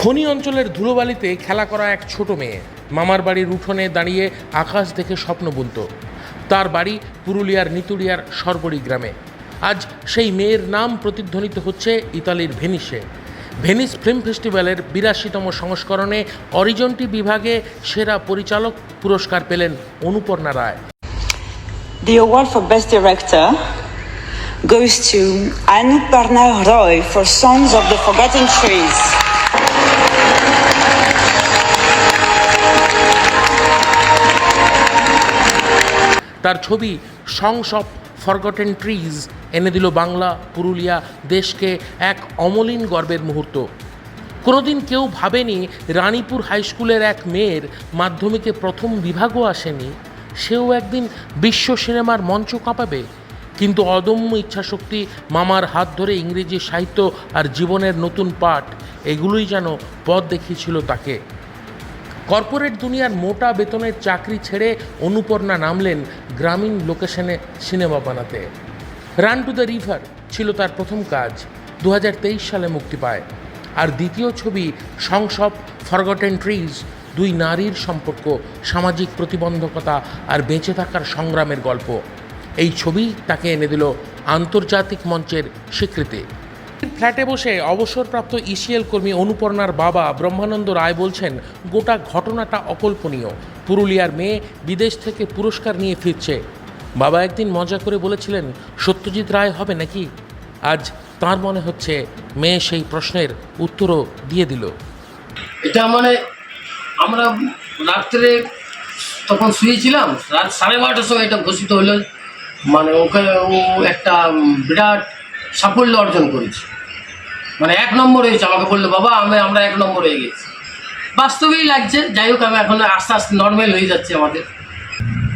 খনি অঞ্চলের ধুলোবালিতে খেলা করা এক ছোট মেয়ে মামার বাড়ির উঠোনে দাঁড়িয়ে আকাশ দেখে স্বপ্ন বুনত। তার বাড়ি পুরুলিয়ার নিতুড়িয়ার সরবড়ি গ্রামে। আজ সেই মেয়ের নাম প্রতিধ্বনিত হচ্ছে ইতালির ভেনিসে। ভেনিস ফিল্ম ফেস্টিভ্যালের ৮২তম সংস্করণে অরিজন্টি বিভাগে সেরা পরিচালক পুরস্কার পেলেন অনুপর্ণা রায়। The award for Best Director goes to Anuparna Roy for Songs of the Forgotten Trees. তার ছবি সংস অফ ফরগটেন ট্রিজ এনে দিল বাংলা পুরুলিয়া দেশকে এক অমলিন গর্বের মুহূর্ত। কোনোদিন কেউ ভাবেনি রানীপুর হাই স্কুলের এক মেয়ের মাধ্যমিকে প্রথম বিভাগও আসেনি, সেও একদিন বিশ্ব সিনেমার মঞ্চ কাঁপাবে। কিন্তু অদম্য ইচ্ছাশক্তি, মামার হাত ধরে ইংরেজি সাহিত্য আর জীবনের নতুন পাঠ, এগুলোই যেন পথ দেখিয়েছিল তাকে। কর্পোরেট দুনিয়ার মোটা বেতনের চাকরি ছেড়ে অনুপর্ণা নামলেন গ্রামীণ লোকেশনে সিনেমা বানাতে। রান টু দ্য রিভার ছিল তার প্রথম কাজ, 2023 সালে মুক্তি পায়। আর দ্বিতীয় ছবি সংস অফ ফরগটেন ট্রিজ দুই নারীর সম্পর্ক, সামাজিক প্রতিবন্ধকতা আর বেঁচে থাকার সংগ্রামের গল্প। এই ছবি তাকে এনে দিল আন্তর্জাতিক মঞ্চের স্বীকৃতি। ফ্ল্যাটে বসে অবসরপ্রাপ্ত ইসিএল কর্মী অনুপর্ণার বাবা ব্রহ্মানন্দ রায় বলছেন, গোটা ঘটনাটা অকল্পনীয়। পুরুলিয়ার মেয়ে বিদেশ থেকে পুরস্কার নিয়ে ফিরছে। বাবা একদিন মজা করে বলেছিলেন, সত্যজিৎ রায় হবে নাকি? আজ তার মনে হচ্ছে মেয়ে সেই প্রশ্নের উত্তরও দিয়ে দিল। এটা আমরা রাত্রে তখন শুয়েছিলাম, রাত 12:30টার সময় এটা ঘোষিত হলো। ওকে ও একটা বিরাট সাফল্য অর্জন করেছে, 1 নম্বর হয়েছে। আমাকে বললো, বাবা আমরা 1 নম্বর হয়ে গেছি। বাস্তবেই লাগছে। যাই হোক, আমি এখন আস্তে আস্তে নর্মাল হয়ে যাচ্ছে আমাদের।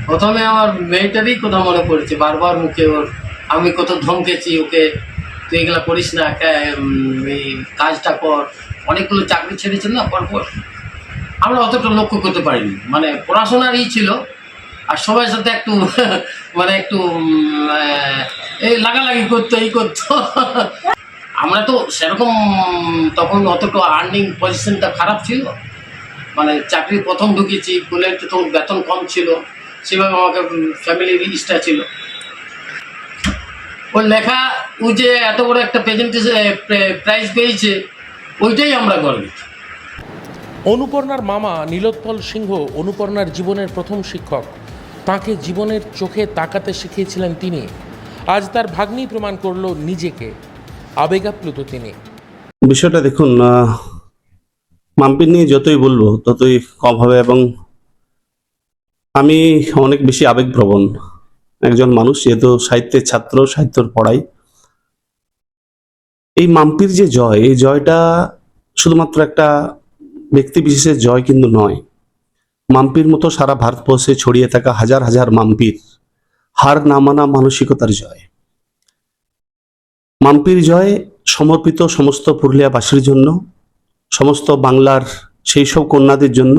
প্রথমে আমার মেয়েটারই কথা মনে পড়েছে, বারবার মুখে ওর আমি কত ধমকেছি ওকে, তুই এগুলো করিস না, এই কাজটা কর। অনেকগুলো চাকরি ছেড়েছেন না পরপর, আমরা অতটা লক্ষ্য করতে পারিনি। পড়াশোনারই ছিল, আর সবার সাথে একটু একটু এই লাগালাগি করতো, এই করতো। আমরা তো সেরকম তখন অতটা আর্নিং পজিশনটা খারাপ ছিল। চাকরি প্রথম ঢুকেছি, বলে তখন বেতন কম ছিল, সেভাবে আমাকে ফ্যামিলির ইচ্ছা ছিল। ওর লেখা, ও যে এত বড় একটা প্রাইজ পেয়েছে, ওইটাই আমরা গর্বিত। অনুপর্ণার মামা নীলোৎপল সিংহ অনুপর্ণার জীবনের প্রথম শিক্ষক। তাকে জীবনের চোখে তাকাতে শিখিয়েছিলেন তিনি। আজ তার ভাগ্নি প্রমাণ করলো নিজেকে। আবেগাপ্লুত তিনি। বিষয়টা দেখুন, মাম্পির নিয়ে যতই বলবো ততই কম হবে, এবং আমি অনেক বেশি আবেগপ্রবণ একজন মানুষ, যেহেতু সাহিত্যের ছাত্র, সাহিত্যর পড়াই। এই মাম্পির যে জয়, এই জয়টা শুধুমাত্র একটা ব্যক্তি বিশেষের জয় কিন্তু নয়। মাম্পির মতো সারা ভারতবর্ষে ছড়িয়ে থাকা হাজার হাজার মাম্পির হার না মানা মানসিকতার জয়। মাম্পির জয় সমর্পিত সমস্ত পুরুলিয়াবাসীর জন্য, সমস্ত বাংলার সেই সব কন্যাদের জন্য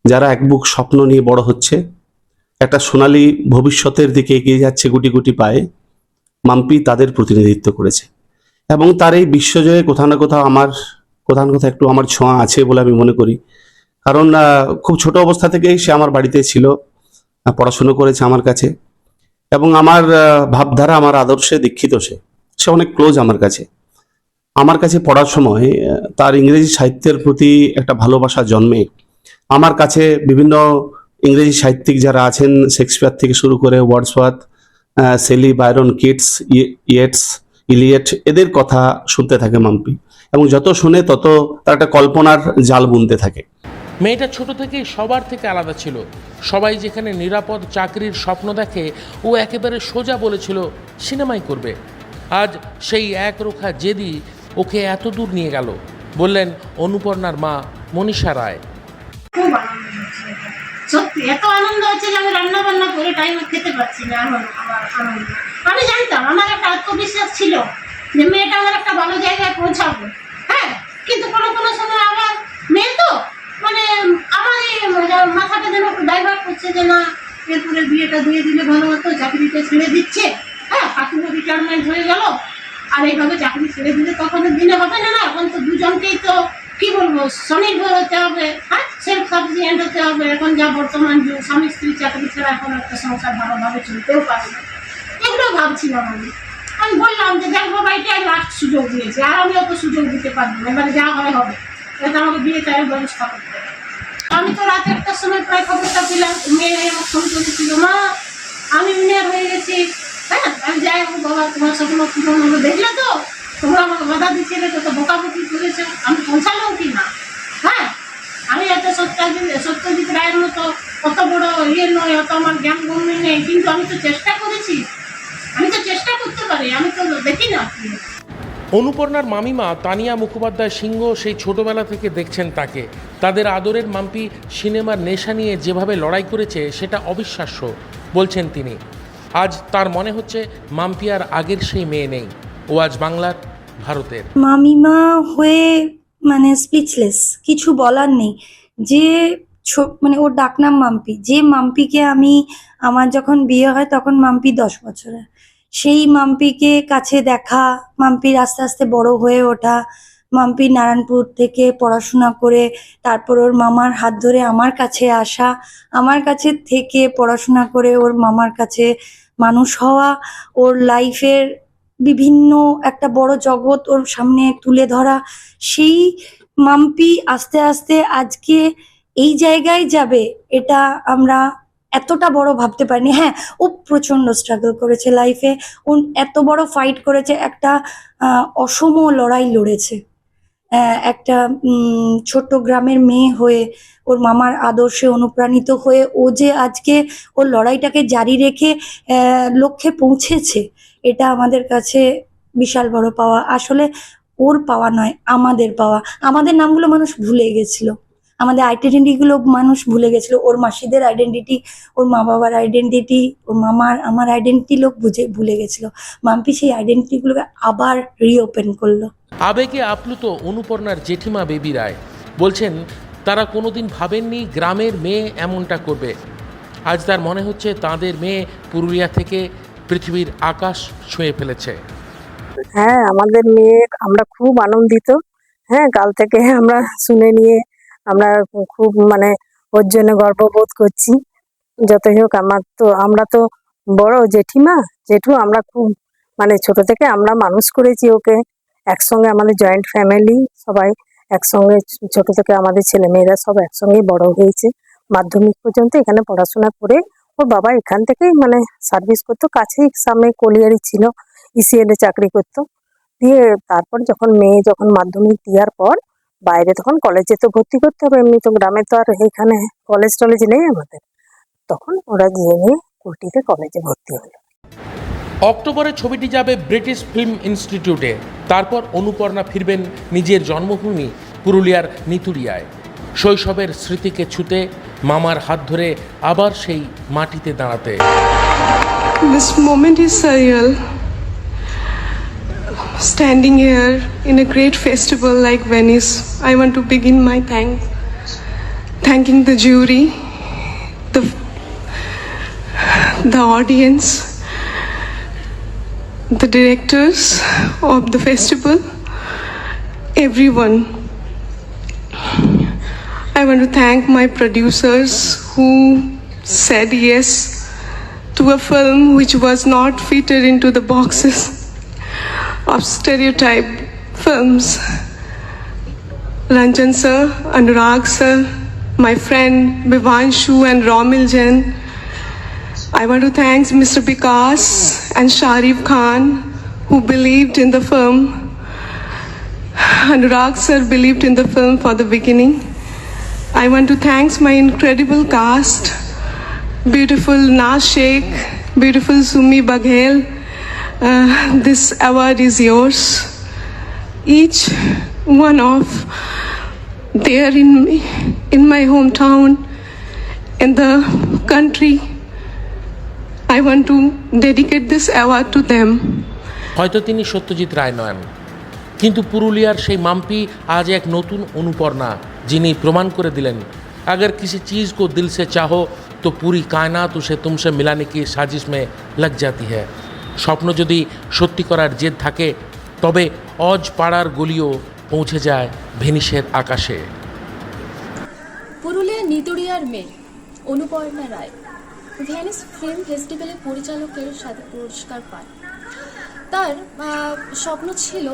যারা এক বুক স্বপ্ন নিয়ে বড় হচ্ছে, একটা সোনালী ভবিষ্যতের দিকে এগিয়ে যাচ্ছে গুটি গুটি পায়ে। মাম্পি তাদের প্রতিনিধিত্ব করেছে, এবং তার এই বিশ্বজয়ে কোথাও না কোথাও একটু আমার ছোঁয়া আছে বলে আমি মনে করি। কারণ খুব ছোট অবস্থা থেকেই সে আমার বাড়িতে ছিল, পড়াশুনো করেছে আমার কাছে, এবং আমার ভাবধারা, আমার আদর্শে দীক্ষিত। সে অনেক ক্লোজ আমার কাছে পড়ার সময় তার ইংরেজি সাহিত্যের প্রতি একটা ভালোবাসা জন্মে। আমার কাছে বিভিন্ন ইংরেজি সাহিত্যিক যারা আছেন, শেক্সপিয়ার থেকে শুরু করে Wordsworth, Shelley, Byron, Keats, Yeats, Eliot, এদের কথা শুনতে থাকে মাম্পি, এবং যত শুনে তত তার একটা কল্পনার জাল বুনতে থাকে। মেয়েটা ছোট থেকেই সবার থেকে আলাদা ছিল। সবাই যেখানে নিরাপদ চাকরির স্বপ্ন দেখে, ও একেবারে সোজা বলেছিল সিনেমাই করবে। আজ সেই একরোখা জেদি ওকে এত দূর নিয়ে গেল, বললেন অনুপর্ণার মা মনীষা রায়। খুব আনন্দ হচ্ছে, সত্যি এত আনন্দ হচ্ছে যে আমি রান্না বান্না করে টাইম খেতে পারছি না। এখন আমার আনন্দ, আমি জানতাম, আমার একটা আত্মবিশ্বাস ছিল যে মেয়েটা আমার একটা ভালো জায়গায় পৌঁছাবো। হ্যাঁ, কিন্তু কোনো সময় আমার মেয়ে তো আমার মাথাটা যেন একটু ডাইভার্ট করছে যে না, এরপরে বিয়েটা দিয়ে দিলে ভালো হতো, চাকরিটা ছেড়ে দিচ্ছে। হ্যাঁ, কাকুর রিটায়ারমেন্ট হয়ে গেল, আর এইভাবে চাকরি ছেড়ে দিলে তখন দিনে হবে না। এখন তো দুজনকেই তো কি বলবো, স্বনির্ভর হতে হবে, হ্যাঁ, সেলফ সাফিসিয়েন্ট হতে হবে। এখন যা বর্তমান যুগ, স্বামী স্ত্রী চাকরি ছাড়া এখন একটা সংসার ভালোভাবে চলতেও পারে না। এগুলো ভাবছিলাম আমি বললাম যে দেখ বাবা, এটাই লাস্ট সুযোগ দিয়েছে, আর আমি অত সুযোগ দিতে পারবো না, এবারে যা হয় হবে, এটা আমাকে বিয়ে চায়ের ব্যবস্থা করতে হবে। আমি তো রাত 1টার সময় প্রায় খবরটা পেলাম, মেয়ে আমার ফোন করেছিল, মা আমি মেয়ের হয়ে গেছি। হ্যাঁ, আমি যাই হোক বাবা, তোমার স্বপ্ন পূরণ হলো, দেখলে তো তোমরা আমাকে বাধা দিচ্ছিলে, তো বোকাবুকি করেছে, আমি পৌঁছালাম কি না। হ্যাঁ, আমি এত সত্যজিৎ রায়ের মতো অত বড় নয়, অত আমার জ্ঞান গম্য নেই, কিন্তু আমি তো চেষ্টা করেছি, আমি তো চেষ্টা করতে পারি, আমি তো দেখি না। অনুপর্ণার মামিমা তানিয়া মুখোপাধ্যায় সিংহ সেই ছোটবেলা থেকে দেখছেন তাকে। তাদের আদরের মাম্পি সিনেমার নেশা নিয়ে যেভাবে লড়াই করেছে সেটা অবিশ্বাস্য বলছেন তিনি। আজ তার মনে হচ্ছে মাম্পি আর আগের সেই মেয়ে নেই, ও আজ বাংলার, ভারতের। মামিমা হয়ে মানে স্পিচলেস, কিছু বলার নেই। যে মানে ওর ডাকনাম মাম্পি, যে মাম্পিকে আমার যখন বিয়ে হয় তখন মাম্পি 10 বছরের, সেই মাম্পিকে কাছে দেখা, মাম্পির আস্তে আস্তে বড় হয়ে ওঠা, মাম্পি নারায়ণপুর থেকে পড়াশোনা করে তারপর ওর মামার হাত ধরে আমার কাছে আসা, আমার কাছে থেকে পড়াশোনা করে ওর মামার কাছে মানুষ হওয়া, ওর লাইফের বিভিন্ন একটা বড় জগৎ ওর সামনে তুলে ধরা, সেই মাম্পি আস্তে আস্তে আজকে এই জায়গায় যাবে এটা আমরা এতটা বড় ভাবতে পারিনি। হ্যাঁ, ও প্রচন্ড স্ট্রাগল করেছে লাইফে, ও এত বড় ফাইট করেছে, একটা অসম লড়াই লড়েছে। একটা ছোট্ট গ্রামের মেয়ে হয়ে ওর মামার আদর্শে অনুপ্রাণিত হয়ে ও যে আজকে ওর লড়াইটাকে জারি রেখে লক্ষ্যে পৌঁছেছে, এটা আমাদের কাছে বিশাল বড় পাওয়া। আসলে ওর পাওয়া নয়, আমাদের পাওয়া। আমাদের নামগুলো মানুষ ভুলে গেছিল, আমাদের আইডেন্টিটিগুলো মানুষ ভুলে গেছিল। ওর মাসিদের আইডেন্টিটি, ওর মা বাবার আইডেন্টিটি, ওর মামার আমার আইডেন্টিটি লোক ভুলে গেছিল। মাম্পি সেই আইডেন্টিটিগুলোকে আবার রিওপেন করলো। আবেগে আপ্লুত অনুপর্ণার জেঠিমা বেবি রায় বলছেন তারা কোনোদিন ভাবেননি গ্রামের মেয়ে এমনটা করবে। আজ তার মনে হচ্ছে তাদের মেয়ে পুরুলিয়া থেকে পৃথিবীর আকাশ ছুঁয়ে ফেলেছে। হ্যাঁ, আমাদের মেয়ে, আমরা খুব আনন্দিত। হ্যাঁ, কাল থেকে আমরা শুনে নিয়ে আমরা খুব মানে ওর জন্য গর্ববোধ করছি। যতই হোক আমরা তো বড় জেঠিমা জেঠু, আমরা খুব মানে ছোট থেকে আমরা মানুষ করেছি ওকে একসঙ্গে, আমাদের জয়েন্ট ফ্যামিলি, সবাই একসঙ্গে ছোট থেকে আমাদের ছেলে মেয়েরা সব একসঙ্গে বড় হয়েছে। মাধ্যমিক পর্যন্ত এখানে পড়াশোনা করে ওর বাবা এখান থেকেই মানে সার্ভিস করতো, কাছেই সামনে কলিয়ারি ছিল, ইসিএল এ চাকরি করতো। দিয়ে তারপর মেয়ে যখন মাধ্যমিক দেওয়ার পর বাইরে, তখন কলেজে তো ভর্তি করতে হবে, এমনি তো গ্রামে তো আর এখানে কলেজ টলেজ নেই আমাদের, তখন ওরা গিয়ে নিয়ে কুটিতে কলেজে ভর্তি হলো। অক্টোবরে ছবিটি যাবে ব্রিটিশ ফিল্ম ইনস্টিটিউটে, তারপর অনুপর্ণা ফিরবেন নিজের জন্মভূমি পুরুলিয়ার নিতুড়িয়ায়। শৈশবের স্মৃতিকে ছুঁতে, মামার হাত ধরে আবার সেই মাটিতে দাঁড়াতে। This moment is surreal. Standing here in a great festival like Venice, I want to begin my thanking the jury, the audience, the directors of the festival, everyone. I want to thank my producers who said yes to a film which was not fitted into the boxes of stereotype films. Ranjan sir, Anurag sir, my friend Vivanshu and Romil Jain. I want to thank Mr. Vikas and Sharif Khan who believed in the film. Anurag sir believed in the film for the beginning. I want to thank my incredible cast, beautiful Naz Sheikh, beautiful Sumi Baghel. This award is yours. Each one of there in my hometown, in the country, I want to dedicate this award to them. হয়তো তিনি সত্যজিৎ রায় নন, কিন্তু পুরুলিয়ার সেই মাম্পি আজ এক নতুন অনুপর্ণা, যিনি প্রমাণ করে দিলেন अगर किसी चीज़ को दिल से चाहो तो पूरी कायनात उसे तुमसे मिलाने की साजिश में लग जाती है। স্বপ্ন যদি সত্যি করার জেদ থাকে তবে অজ পাড়ার গলিও পৌঁছে যায় ভেনিসের আকাশে। পুরুলিয়া নিতুড়িয়ার মেয়ে অনুপর্ণা রায় ভেনিস ফিল্ম ফেস্টিভ্যালের পরিচালকের সাথে পুরস্কার পান। তার স্বপ্ন ছিল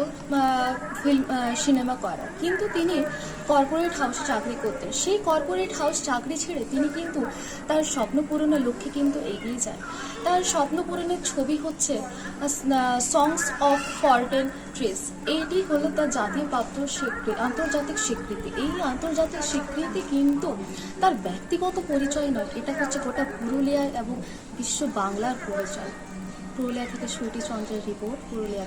ফিল্ম সিনেমা করার, কিন্তু তিনি কর্পোরেট হাউসে চাকরি করতেন। সেই কর্পোরেট হাউস চাকরি ছেড়ে তিনি কিন্তু তার স্বপ্ন পূরণের লক্ষ্যে কিন্তু এগিয়ে যায়। তার স্বপ্ন পূরণের ছবি হচ্ছে সংস অফ ফরগটেন ট্রিজ। এইটি হলো তার জাতীয় প্রাপ্ত আন্তর্জাতিক স্বীকৃতি। এই আন্তর্জাতিক স্বীকৃতি কিন্তু তার ব্যক্তিগত পরিচয় নয়, এটা হচ্ছে গোটা পুরুলিয়ার এবং বিশ্ব বাংলার পরিচয়। পুরুলিয়া থেকে সুইটি চন্দ্রের রিপোর্ট, পুরুলিয়া।